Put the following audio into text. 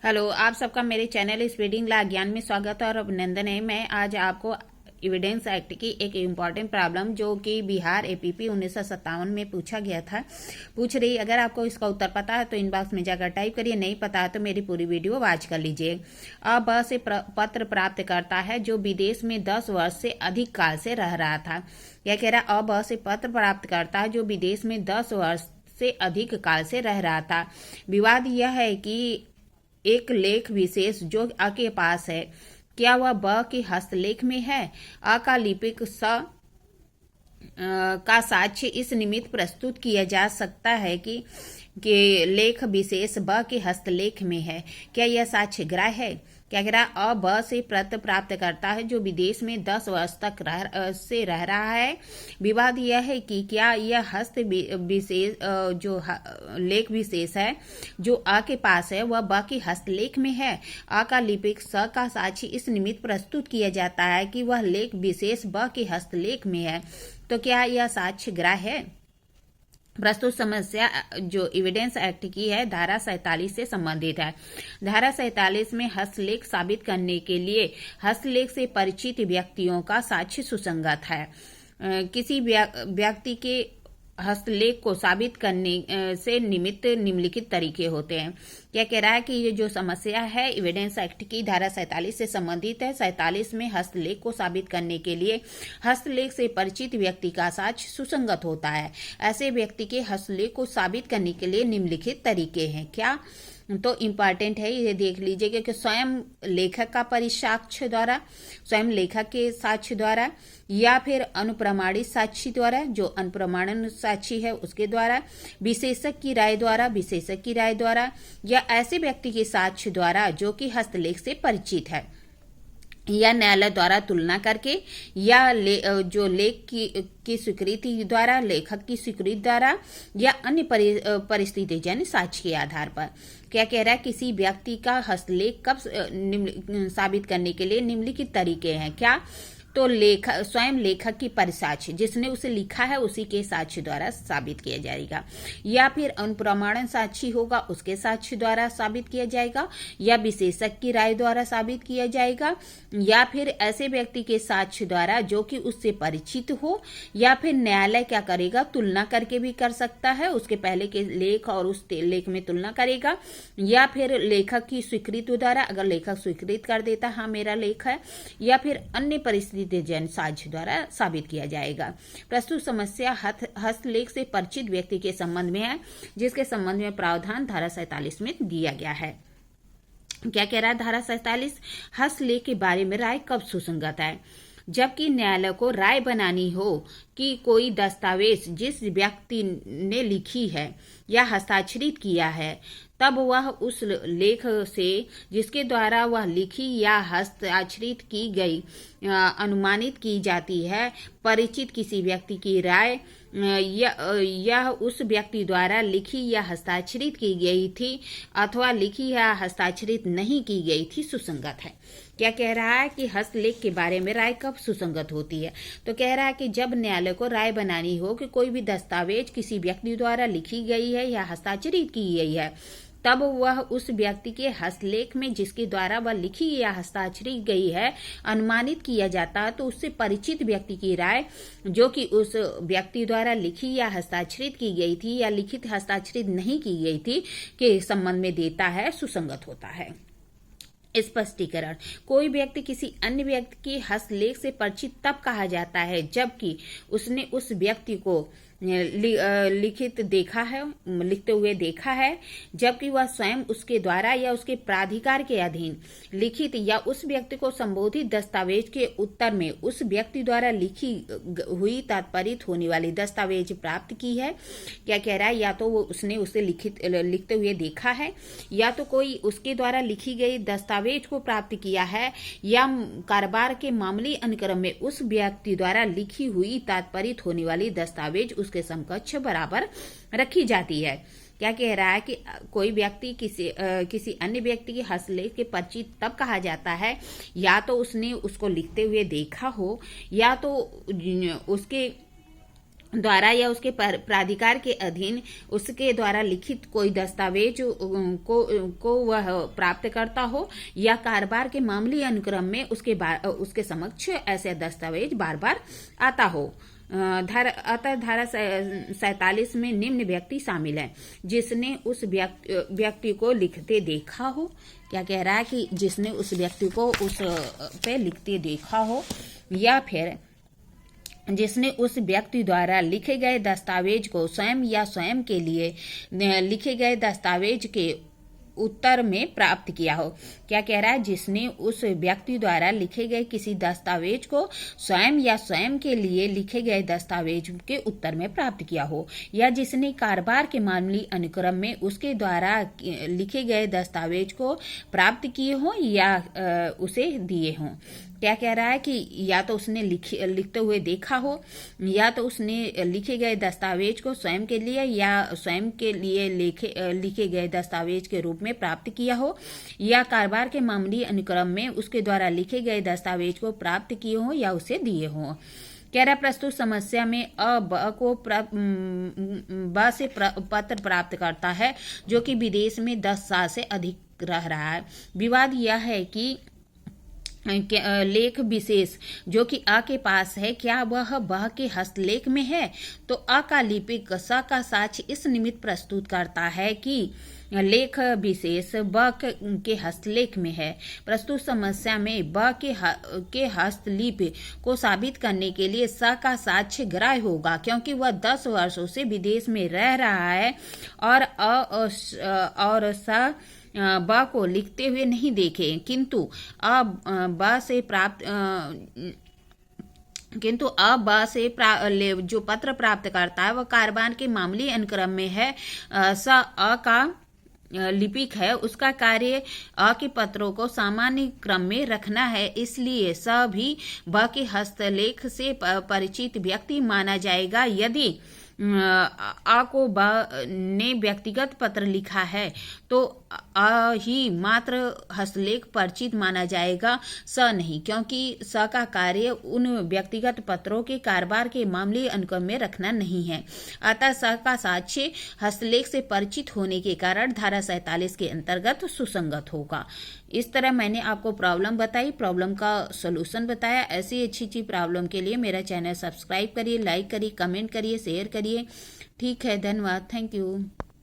Hello, आप सबका मेरे चैनल स्पीडिंग ला ज्ञान में स्वागत और अभिनंदन है। मैं आज आपको एविडेंस एक्ट की एक इम्पॉर्टेंट प्रॉब्लम जो कि बिहार एपीपी 1957 में पूछा गया था पूछ रही। अगर आपको इसका उत्तर पता है तो इनबॉक्स में जाकर टाइप करिए, नहीं पता है तो मेरी पूरी वीडियो वॉच कर लीजिए। अब से पत्र प्राप्त करता है जो विदेश में 10 वर्ष से अधिक काल से रह रहा था। यह कह रहा अब से पत्र प्राप्त करता है जो विदेश में 10 वर्ष से अधिक काल से रह रहा था। विवाद यह है कि एक लेख विशेष जो अ के पास है, क्या वह ब के हस्तलेख में है? अ का लिपिक का साक्ष्य इस निमित्त प्रस्तुत किया जा सकता है कि लेख विशेष ब के हस्तलेख में है। क्या यह साक्ष्य ग्राह्य है? क्या कह रहा अ ब से पत्र प्राप्त करता है जो विदेश में 10 वर्ष तक रह रहा है। विवाद यह है कि क्या यह हस्त विशेष जो लेख विशेष है जो अ के पास है वह ब के हस्तलेख में है। अ का लिपिक स का साक्ष्य इस निमित्त प्रस्तुत किया जाता है कि वह लेख विशेष ब के हस्तलेख में है। तो क्या यह साक्ष्य ग्राह्य है? प्रस्तुत समस्या जो एविडेंस एक्ट की है धारा 47 से संबंधित है। धारा 47 में हस्तलेख साबित करने के लिए हस्तलेख से परिचित व्यक्तियों का साक्ष्य सुसंगत है। किसी व्यक्ति के हस्तलेख को साबित करने से निमित्त निम्नलिखित तरीके होते हैं। क्या कह रहा है कि ये जो समस्या है एविडेंस एक्ट की धारा 47 से संबंधित है। 47 में हस्तलेख को साबित करने के लिए हस्तलेख से परिचित व्यक्ति का साक्ष्य सुसंगत होता है। ऐसे व्यक्ति के हस्तलेख को साबित करने के लिए निम्नलिखित तरीके हैं। क्या तो इम्पॉर्टेंट है, ये देख लीजिए कि स्वयं लेखक का परिसाक्ष्य द्वारा, स्वयं लेखक के साक्ष्य द्वारा, या फिर अनुप्रमाणित साक्षी द्वारा, जो अनुप्रमाणन साक्षी है उसके द्वारा, विशेषज्ञ की राय द्वारा, विशेषज्ञ की राय द्वारा, या ऐसे व्यक्ति के साक्ष्य द्वारा जो कि हस्तलेख से परिचित है, या न्यायालय द्वारा तुलना करके, या जो लेख की स्वीकृति द्वारा, लेखक की स्वीकृति द्वारा, या अन्य परिस्थिति जन्य साक्ष्य के आधार पर। क्या कह रहा है? किसी व्यक्ति का हस्तलेख कब साबित करने के लिए निम्नलिखित तरीके हैं। क्या तो स्वयं लेखक की परिसाक्ष्य, जिसने उसे लिखा है उसी के साक्ष्य द्वारा साबित किया जाएगा, या फिर अनुप्रमाणन साक्षी होगा उसके साक्ष्य द्वारा साबित किया जाएगा, या विशेषज्ञ की राय द्वारा साबित किया जाएगा, या फिर ऐसे व्यक्ति के साक्ष्य द्वारा जो कि उससे परिचित हो, या फिर न्यायालय क्या करेगा, तुलना करके भी कर सकता है, उसके पहले के लेख और उस लेख में तुलना करेगा, या फिर लेखक की स्वीकृति द्वारा, अगर लेखक स्वीकृत कर देता हाँ मेरा लेख है, या फिर अन्य परिस्थिति जन साक्ष्य द्वारा साबित किया जाएगा। प्रस्तुत समस्या हस्तलेख से परिचित व्यक्ति के संबंध में है, जिसके संबंध में प्रावधान धारा 47 में दिया गया है। क्या कह रहा है धारा 47? हस्तलेख के बारे में राय कब सुसंगत है? जबकि न्यायालय को राय बनानी हो कि कोई दस्तावेज जिस व्यक्ति ने लिखी है या हस्ताक्षरित किया है, तब वह उस लेख से जिसके द्वारा वह लिखी या हस्ताक्षरित की गई अनुमानित की जाती है परिचित किसी व्यक्ति की राय यह उस व्यक्ति द्वारा लिखी या हस्ताक्षरित की गई थी अथवा लिखी या हस्ताक्षरित नहीं की गई थी सुसंगत है। क्या कह रहा है कि हस्तलेख के बारे में राय कब सुसंगत होती है? तो कह रहा है कि जब न्यायालय को राय बनानी हो कि कोई भी दस्तावेज किसी व्यक्ति द्वारा लिखी गई है या हस्ताक्षरित की गई है, तब वह उस व्यक्ति के हस्तलेख में जिसके द्वारा वह लिखी या हस्ताक्षरित गई है अनुमानित किया जाता है, तो उससे परिचित व्यक्ति की राय जो कि उस व्यक्ति द्वारा लिखी या हस्ताक्षरित की गई थी या लिखित हस्ताक्षरित नहीं की गई थी के संबंध में देता है, सुसंगत होता है। स्पष्टीकरण: कोई व्यक्ति किसी अन्य व्यक्ति के हस्तलेख से परिचित तब कहा जाता है जबकि उसने उस व्यक्ति को लिखते हुए देखा है, जबकि वह स्वयं उसके द्वारा या उसके प्राधिकार के अधीन लिखित या उस व्यक्ति को संबोधित दस्तावेज के उत्तर में उस व्यक्ति द्वारा लिखी हुई तात्पर्य होने वाली दस्तावेज प्राप्त की है। क्या कह रहा है? या तो वो उसने उसे लिखते हुए देखा है, या तो कोई उसके द्वारा लिखी गई दस्तावेज को प्राप्त किया है, या कारोबार के मामूली अनुक्रम में उस व्यक्ति द्वारा लिखी हुई तात्पर्य होने वाली दस्तावेज के समकक्ष बराबर रखी जाती है। क्या कह रहा है कि कोई व्यक्ति किसी अन्य व्यक्ति के हस्तलेख के परिचित तब कहा जाता है या तो उसने उसको लिखते हुए देखा हो, या तो उसके द्वारा या उसके प्राधिकार के अधीन उसके द्वारा लिखित कोई दस्तावेज को वह प्राप्त करता हो, या कारोबार के मामूली अनुक्रम में उसके समक्ष ऐसे दस्तावेज बार बार आता हो। धारा 47 में निम्न व्यक्ति शामिल है: जिसने उस व्यक्ति को लिखते देखा हो। क्या कह रहा है कि जिसने उस व्यक्ति को उस पे लिखते देखा हो, या फिर जिसने उस व्यक्ति द्वारा लिखे गए दस्तावेज को स्वयं या स्वयं के लिए लिखे गए दस्तावेज के उत्तर में प्राप्त किया हो। क्या कह रहा है? जिसने उस व्यक्ति द्वारा लिखे गए किसी दस्तावेज को स्वयं या स्वयं के लिए लिखे गए दस्तावेज के उत्तर में प्राप्त किया हो, या जिसने कारोबार के मामूली अनुक्रम में उसके द्वारा लिखे गए दस्तावेज को प्राप्त किए हो या उसे दिए हों। क्या कह रहा है कि या तो उसने लिखते हुए देखा हो, या तो उसने लिखे गए दस्तावेज को स्वयं के लिए या स्वयं के लिए लिखे गए दस्तावेज के रूप में प्राप्त किया हो, या कारोबार के मामूली अनुक्रम में उसके द्वारा लिखे गए दस्तावेज को प्राप्त किए हो या उसे दिए हो। कह रहा प्रस्तुत समस्या में ब से पत्र प्राप्त करता है जो कि विदेश में 10 साल से अधिक रह रहा है। विवाद यह है कि लेख विशेष जो कि अ के पास है, क्या वह ब के हस्तलेख में है? तो अ का लिपिक स का साक्ष्य इस निमित्त प्रस्तुत करता है कि लेख विशेष ब के हस्तलेख में है। प्रस्तुत समस्या में ब के हस्तलिपि को साबित करने के लिए स का साक्ष्य ग्राह्य होगा, क्योंकि वह 10 वर्षों से विदेश में रह रहा है और स ब को लिखते हुए नहीं देखे, किंतु ब से जो पत्र प्राप्त करता है वह कारोबार के मामूली अनुक्रम में है। स अ का लिपिक है, उसका कार्य अ के पत्रों को सामान्य क्रम में रखना है, इसलिए स भी ब के हस्तलेख से परिचित व्यक्ति माना जाएगा। यदि अ को ब ने व्यक्तिगत पत्र लिखा है तो अ ही मात्र हस्तलेख परिचित माना जाएगा, स नहीं, क्योंकि स का कार्य उन व्यक्तिगत पत्रों के कारोबार के मामूली अनुक्रम में रखना नहीं है। अतः स का साक्ष्य हस्तलेख से परिचित होने के कारण धारा 47 के अंतर्गत सुसंगत होगा। इस तरह मैंने आपको प्रॉब्लम बताई, प्रॉब्लम का सॉल्यूशन बताया। ऐसी अच्छी प्रॉब्लम के लिए मेरा चैनल सब्सक्राइब करिए, लाइक करिए, कमेंट करिए, शेयर करिए। ठीक है, धन्यवाद, थैंक यू।